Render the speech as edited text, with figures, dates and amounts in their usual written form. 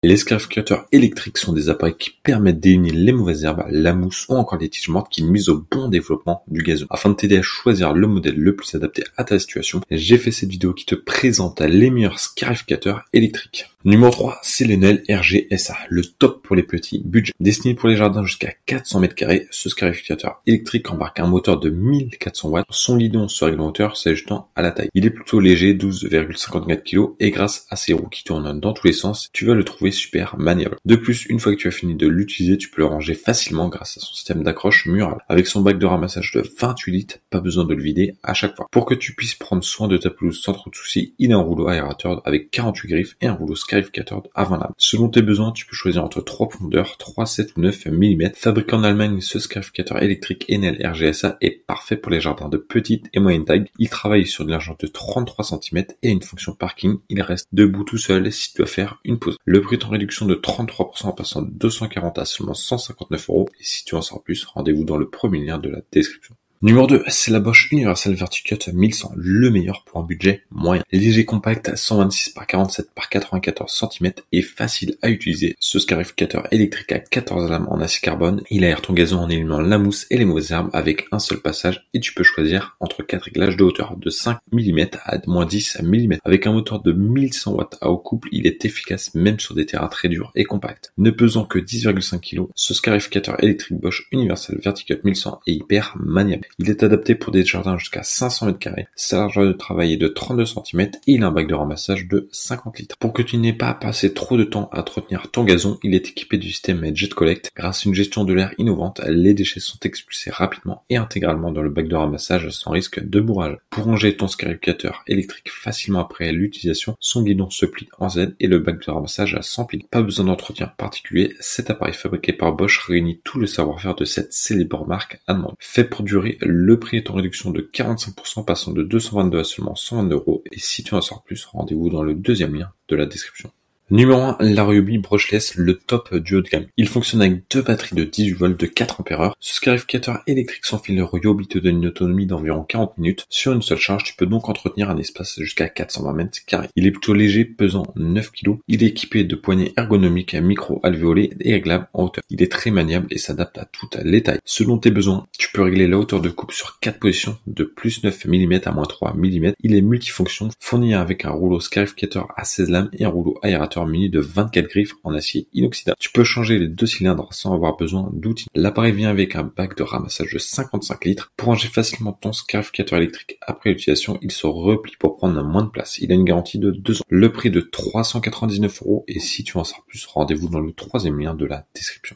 Les scarificateurs électriques sont des appareils qui permettent d'éliminer les mauvaises herbes, la mousse ou encore les tiges mortes qui nuisent au bon développement du gazon. Afin de t'aider à choisir le modèle le plus adapté à ta situation, j'ai fait cette vidéo qui te présente les meilleurs scarificateurs électriques. Numéro 3, c'est l'Enel RGSA, le top pour les petits budgets. Destiné pour les jardins jusqu'à 400 m², ce scarificateur électrique embarque un moteur de 1400 watts. Son guidon se règle en hauteur s'ajustant à la taille. Il est plutôt léger, 12,54 kg, et grâce à ses roues qui tournent dans tous les sens, tu vas le trouver super maniable. De plus, une fois que tu as fini de l'utiliser, tu peux le ranger facilement grâce à son système d'accroche mural. Avec son bac de ramassage de 28 litres, pas besoin de le vider à chaque fois. Pour que tu puisses prendre soin de ta pelouse sans trop de soucis, il a un rouleau aérateur avec 48 griffes et un rouleau scarificateur à 20 lames. Selon tes besoins, tu peux choisir entre 3 profondeurs, 3, 7 ou 9 mm. Fabriqué en Allemagne, ce scarificateur électrique Enel RGSA est parfait pour les jardins de petite et moyenne taille. Il travaille sur de largeur de 33 cm et une fonction parking. Il reste debout tout seul si tu dois faire une pause. Le prix est en réduction de 33% en passant de 240 à seulement 159 €. Et si tu en sors plus, rendez-vous dans le premier lien de la description. Numéro 2, c'est la Bosch Universal Verticut 1100, le meilleur pour un budget moyen. Léger, compact, 126 par 47 par 94 cm et facile à utiliser. Ce scarificateur électrique a 14 lames en acier carbone. Il aère ton gazon en éliminant la mousse et les mauvaises herbes avec un seul passage et tu peux choisir entre 4 réglages de hauteur de 5 mm à moins 10 mm. Avec un moteur de 1100 watts à haut couple, il est efficace même sur des terrains très durs et compacts. Ne pesant que 10,5 kg, ce scarificateur électrique Bosch Universal Verticut 1100 est hyper maniable. Il est adapté pour des jardins jusqu'à 500 m². Sa largeur de travail est de 32 cm et il a un bac de ramassage de 50 litres. Pour que tu n'aies pas à passer trop de temps à entretenir ton gazon, il est équipé du système Jet Collect. Grâce à une gestion de l'air innovante, les déchets sont expulsés rapidement et intégralement dans le bac de ramassage sans risque de bourrage. Pour ranger ton scarificateur électrique facilement après l'utilisation, son guidon se plie en Z et le bac de ramassage s'empile. Pas besoin d'entretien particulier, cet appareil fabriqué par Bosch réunit tout le savoir-faire de cette célèbre marque allemande. Fait pour durer, le prix est en réduction de 45%, passant de 222 à seulement 122 €. Et si tu en sors plus, rendez-vous dans le deuxième lien de la description. Numéro 1, la Ryobi Brushless, le top du haut de gamme. Il fonctionne avec deux batteries de 18 volts de 4 Ah. Ce scarificateur électrique sans fil Ryobi te donne une autonomie d'environ 40 minutes. Sur une seule charge, tu peux donc entretenir un espace jusqu'à 420 m². Il est plutôt léger, pesant 9 kg. Il est équipé de poignées ergonomiques micro-alvéolées et réglables en hauteur. Il est très maniable et s'adapte à toutes les tailles. Selon tes besoins, tu peux régler la hauteur de coupe sur 4 positions de plus 9 mm à moins 3 mm. Il est multifonction, fourni avec un rouleau scarificateur à 16 lames et un rouleau aérateur muni de 24 griffes en acier inoxydable. Tu peux changer les deux cylindres sans avoir besoin d'outils. L'appareil vient avec un bac de ramassage de 55 litres. Pour ranger facilement ton scarificateur électrique après l'utilisation, il se replie pour prendre moins de place. Il a une garantie de 2 ans. Le prix de 399 € et si tu en sors plus, rendez-vous dans le troisième lien de la description.